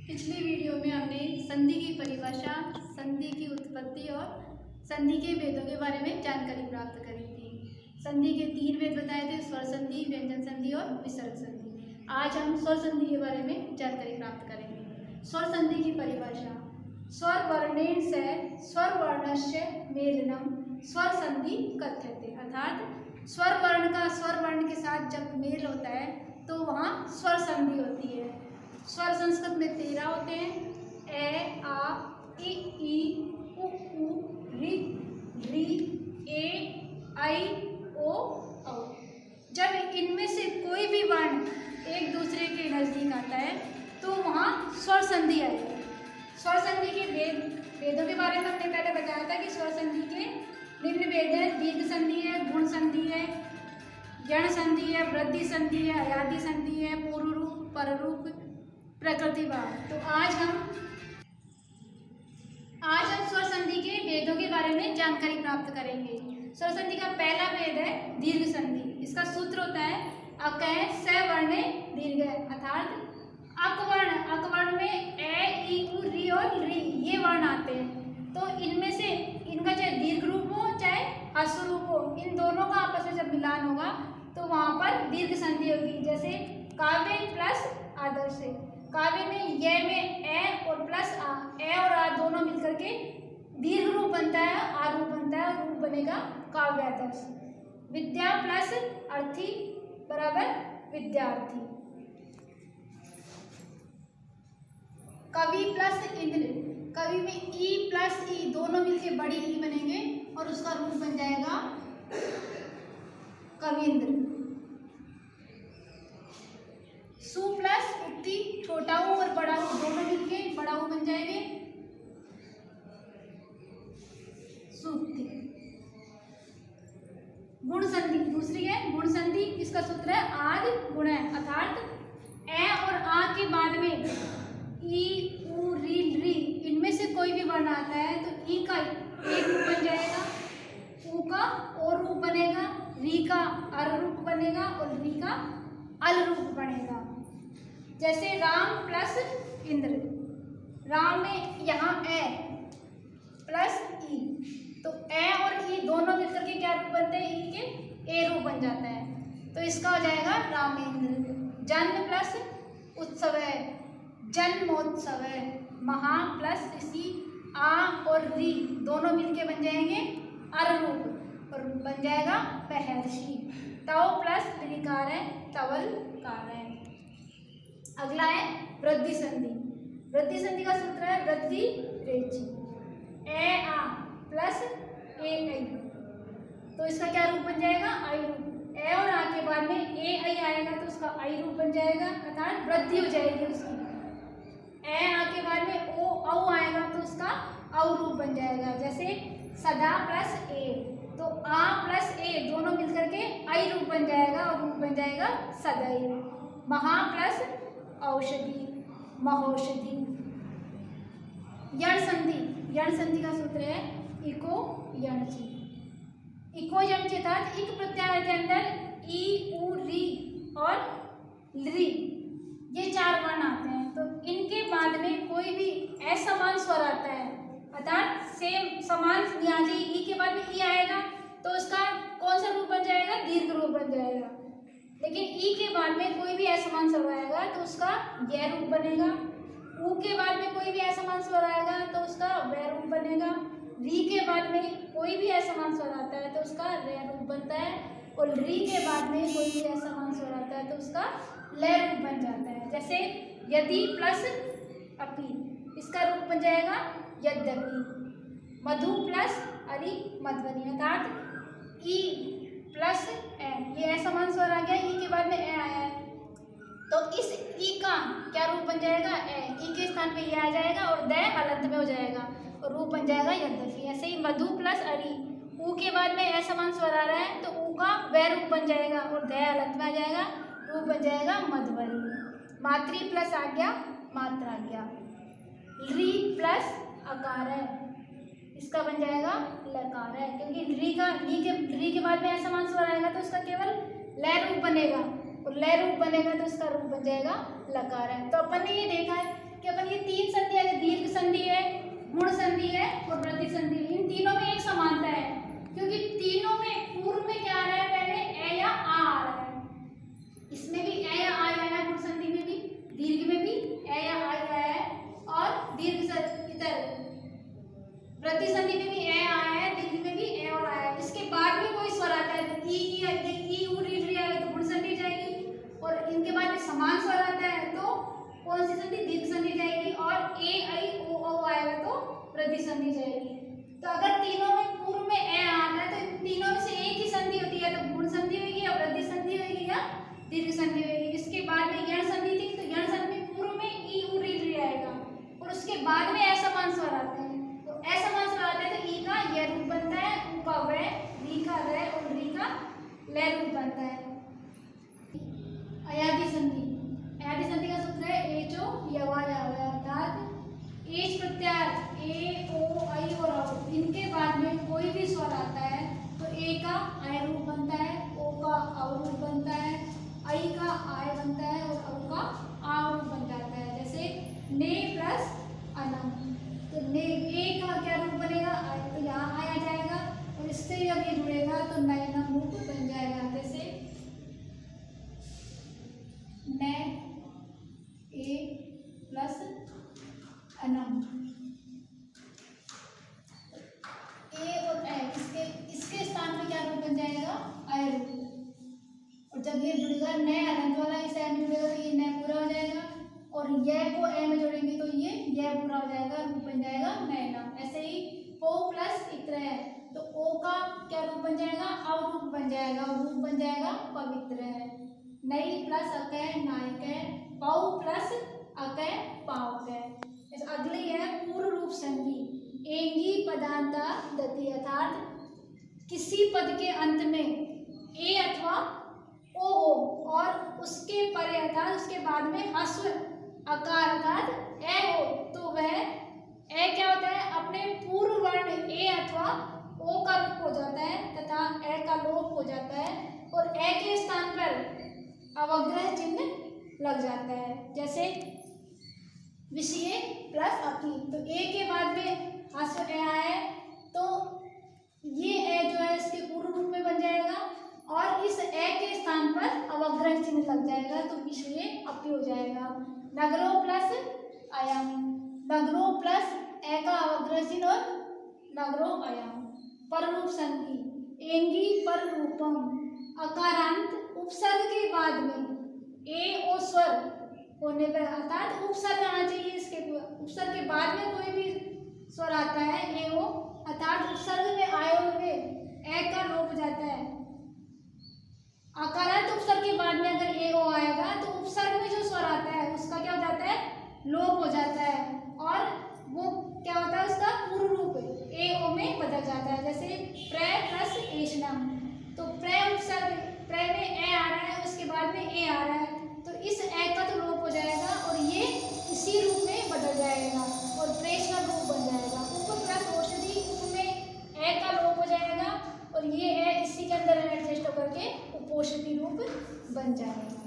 पिछली वीडियो में हमने संधि की परिभाषा, संधि की उत्पत्ति और संधि के भेदों के बारे में जानकारी प्राप्त करी थी। संधि के 3 भेद बताए थे, स्वर संधि, व्यंजन संधि और विसर्ग संधि। आज हम स्वर संधि के बारे में जानकारी प्राप्त करेंगे। स्वर संधि की परिभाषा: स्वर वर्णेन से स्वर वर्णस्य मेलनम स्वर संधि कथ्यते। अर्थात स्वर वर्ण का स्वर वर्ण के साथ जब मेल होता है तो वहाँ स्वर संधि होती है। स्वर संस्कृत में 13 होते हैं: ए, आ, ई, उ, ऋ, री, ए, ऐ, ओ, औ। जब इनमें से कोई भी वर्ण एक दूसरे के नज़दीक आता है तो वहाँ स्वर संधि आएगी। स्वर संधि के भेदों के बारे में हमने पहले बताया था कि स्वर संधि के निम्न भेद है: दीर्घ संधि है, गुण संधि है, यण संधि है, वृद्धि संधि है, अयादि संधि है, पूर्व रूप, पर रूप, प्रकृति भाव। तो आज हम स्वर संधि के भेदों के बारे में जानकारी प्राप्त करेंगे। स्वर संधि का पहला भेद है दीर्घ संधि। इसका सूत्र होता है अकय स वर्णे दीर्घ, अर्थात अक वर्ण में ए, ई, उ, री और री ये वर्ण आते हैं। तो इनमें से इनका चाहे दीर्घ रूप हो चाहे ह्रस्व रूप हो, इन दोनों का आपस में जब मिलान होगा तो वहाँ पर दीर्घ संधि होगी। जैसे काव्य प्लस आदर्श। काव्य में य में ए और प्लस आ, ए और आ दोनों मिलकर के दीर्घ रूप बनता है, आ रूप बनता है और रूप बनेगा काव्य आदर्श। विद्या प्लस अर्थी बराबर विद्यार्थी। कवि प्लस इंद्र। कवि में ई प्लस ई दोनों मिलके बड़ी ई बनेंगे और उसका रूप बन जाएगा कविंद्र। सु प्लस उक्ति, छोटा ऊ और बड़ा ऊ दोनों मिलके बड़ा ऊ बन जाएंगे सुक्ति। गुण संधि दूसरी है गुण संधि। इसका सूत्र है आदि गुण है, अर्थात ए और आ के बाद में ई, उ, री इनमें से कोई भी वर्ण आता है तो ई का ए रूप बन जाएगा, उ का ओ रूप बनेगा, री का अर रूप बनेगा और री का अल रूप बनेगा। जैसे राम प्लस इंद्र। राम में यहाँ ए प्लस ई, तो ए और ई दोनों मिलकर के क्या रूप बनते हैं? ई के ए रूप बन जाता है, तो इसका हो जाएगा रामेंद्र। जन्म प्लस उत्सव है, जन्मोत्सव है। महा प्लस ऋषि, आ और री दोनों मिलके बन जाएंगे अर रूप और बन जाएगा महर्षि। तव प्लस विकार है, तवलकार है। अगला है वृद्धि संधि। वृद्धि संधि का सूत्र है वृद्धि रेची। ए आ प्लस ए ऐ, तो इसका क्या रूप बन जाएगा? आई रूप। ए और आ के बाद में ए ऐ आएगा तो उसका आई रूप बन जाएगा, अर्थात वृद्धि हो जाएगी उसकी। ए आ के बाद में ओ औ आएगा तो उसका औ रूप बन जाएगा। जैसे सदा प्लस ए, तो आ प्लस ए दोनों मिलकर के आई रूप बन जाएगा और रूप बन जाएगा सदैव। महा प्लस औषधि, महौषधि। यण संधि। यण संधि का सूत्र है इको यणची। इको यणची अर्थात इक प्रत्याहार के अंदर ई, उ, री और ली ये 4 वर्ण आते हैं, तो इनके बाद में कोई भी असमान स्वर आता है, अर्थात सेम समान, यहाँ से ई के बाद में ई आएगा तो उसका कौन सा रूप बन जाएगा? दीर्घ रूप बन जाएगा। लेकिन ई के बाद में कोई भी असमान स्वर आएगा तो उसका य रूप बनेगा। ऊ के बाद में कोई भी असमान स्वर आएगा तो उसका वै रूप बनेगा। री के बाद में कोई भी असमान स्वर आता है तो उसका रै रूप बनता है, और री के बाद में कोई भी असमान स्वर आता है तो उसका लै रूप बन जाता है। जैसे यदि प्लस अपि, इसका रूप बन जाएगा यद्यपि। मधु प्लस अरि मधुबनी, अर्थात ई प्लस ए, ये असमान स्वर आ गया, ई के बाद में ए आया है तो इस ई का क्या रूप बन जाएगा? ए। ई के स्थान पे ये आ जाएगा और दै अलंत में हो जाएगा और रूप बन जाएगा यद्यपि। ऐसे ही मधु प्लस अरि, ऊ के बाद में असमान स्वर आ रहा है तो ऊ का वै रूप बन जाएगा और दै अलंत में आ जाएगा, रूप बन जाएगा मधुबनी। मातृ प्लस आज्ञा, मात्राज्ञा। री प्लस अकार है, इसका बन जाएगा लकार है, क्योंकि री के बाद में असमान स्वर आएगा तो उसका केवल लै रूप बनेगा और लै रूप बनेगा तो उसका रूप बन जाएगा लकार है। तो अपन ने ये देखा है कि अपन ये संधि, इन तीनों में एक समानता है क्योंकि तीनों में पूर्व में क्या आ रहा है, पहले ए या आ रहा है। इसमें भी ए या आ आया है, गुण संधि में भी, दीर्घ में भी ए या आ आया है, और दीर्घ इधर वृद्धि संधि में भी ए आया है, दीर्घ में भी ए और आया है। इसके बाद में कोई स्वर आता है तो ई ऊ री री आएगा तो गुण संधि जाएगी, और इनके बाद में समान स्वर आता है तो कौन सी संधि, दीर्घ संधि जाएगी, और ए आई ओ औ आएगा तो वृद्धि संधि जाएगी। तो अगर तीनों में पूर्व में ए आता है तो तीनों में से एक ही संधि होती है, तो गुण संधि होगी या वृद्धि संधि होगी या दीर्घ संधि होगी। इसके बाद में यण संधि थी तो यण संधि में पूर्व में ई ऊ री री आएगा, और उसके बाद में असमान स्वर आते हैं। तो असमान स्वर आते हैं तो ई का य रूप बनता है, उ का व, री का र और री का ल रूप बनता है। अयादी संधि, अयादी संधि का सूत्र है एचो यवा यावा, अर्थात एच प्रत्यार्थ ए ओ आई और औ, इनके बाद में कोई भी स्वर आता है तो ए का आय रूप बनता है, ओ का औ रूप बनता है, आई का आय बनता है और औ का आ रूप बन जाता है। जैसे ने प्लस अनम, तो ने ए का क्या रूप बनेगा, तो यहाँ आया जाएगा, और इससे जब ये जुड़ेगा तो नयनम रूप बन जाएगा। जैसे ने ए प्लस अनम, ए और ए इसके स्थान पे क्या रूप बन जाएगा, आय रूप। और जब ये जुड़ेगा न अनंत वाला इस ए में जुड़ेगा तो ये न पूरा हो जाएगा, और ये को ए में जोड़ेंगे तो ये पूरा हो जाएगा, रूप बन जाएगा नैना। ऐसे ही ओ प्लस इत्र है तो ओ का क्या रूप बन जाएगा, अव रूप बन जाएगा, और रूप बन जाएगा पवित्र है। नई प्लस अकय नायक है, पौ प्लस अकय पावक है। अगली है पूर्व रूप संधि, एंगी पदांता दति, अर्थात किसी पद के अंत में ए अथवा ओ हो और उसके परे अर्थात उसके बाद में हस्व अकार अर्थात ए हो, तो वह ए क्या होता है, अपने पूर्व वर्ण ए अथवा ओ का रूप हो जाता है तथा ए का लोप हो जाता है, और ए के स्थान पर अवग्रह चिन्ह लग जाता है। जैसे विषय प्लस अति, तो ए के बाद में हस्व ए आए तो ये ए जो है इसके पूर्व रूप में बन जाएगा, और इस ए के स्थान पर अवग्रह चिन्ह लग जाएगा तो विषय अपी हो जाएगा। नगरो प्लस आयाम, नगरो प्लस ए का अवग्रह चिन्ह और नगरो आयाम। पररूप संधि, एंगी पर रूपम, अकारांत उपसर्ग के बाद में ए ओ स्वर होने पर, अर्थात उपसर्ग आना चाहिए, इसके उपसर्ग के बाद में कोई भी स्वर आता है ए ओ, अर्थात उपसर्ग में आए हुए ए का लोप हो जाता है। अकारांत उपसर्ग के बाद में अगर ए ओ आएगा तो उपसर्ग में जो स्वर आता है उसका क्या हो जाता है, लोप हो जाता है, और वो क्या होता है, उसका पूर्व रूप ए ओ में बदल जाता है। जैसे प्र प्लस एशनम, तो प्र उपसर्ग, प्र में ए आ रहा है उसके बाद में ए आ रहा है तो इस ए का तो लोप हो जाएगा और ये इसी रूप में बदल जाएगा और प्रेषण रूप बन जाएगा। उप प्लस औषधि, उप में ए का लोप हो जाएगा और ये ए इसी के अंदर एडजस्ट होकर के उपोषधि रूप बन जाएगा।